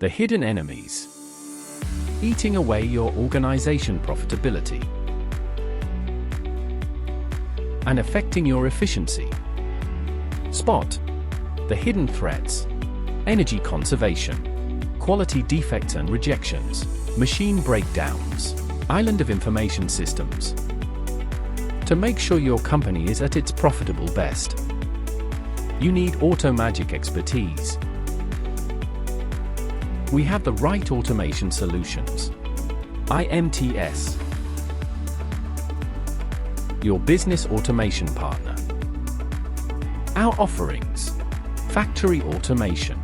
The hidden enemies. Eating away your organization profitability and affecting your efficiency. Spot the hidden threats. Energy conservation, quality defects and rejections, machine breakdowns, island of information systems. To make sure your company is at its profitable best, you need Automagic expertise. We have the right automation solutions. IMTS, your business automation partner. Our offerings: factory automation,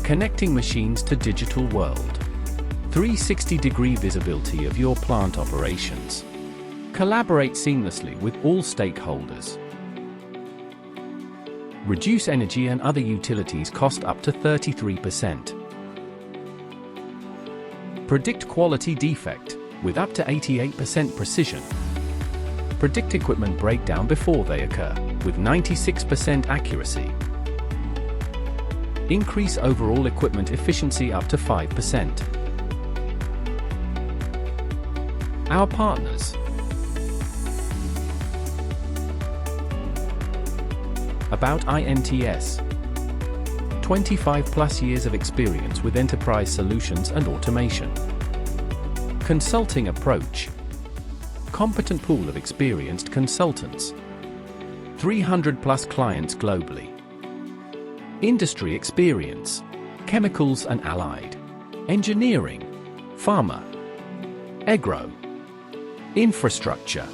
connecting machines to digital world, 360-degree visibility of your plant operations. Collaborate seamlessly with all stakeholders. Reduce energy and other utilities cost up to 33%. Predict quality defect with up to 88% precision. Predict equipment breakdown before they occur with 96% accuracy. Increase overall equipment efficiency up to 5%. Our partners. About IMTS. 25+ years of experience with enterprise solutions and automation. Consulting approach. Competent pool of experienced consultants. 300+ clients globally. Industry experience. Chemicals and allied. Engineering. Pharma. Agro. Infrastructure.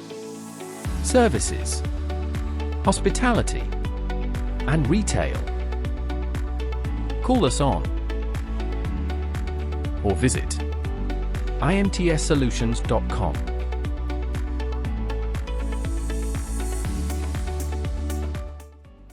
Services. Hospitality. And retail. Call us on or visit imtssolutions.com.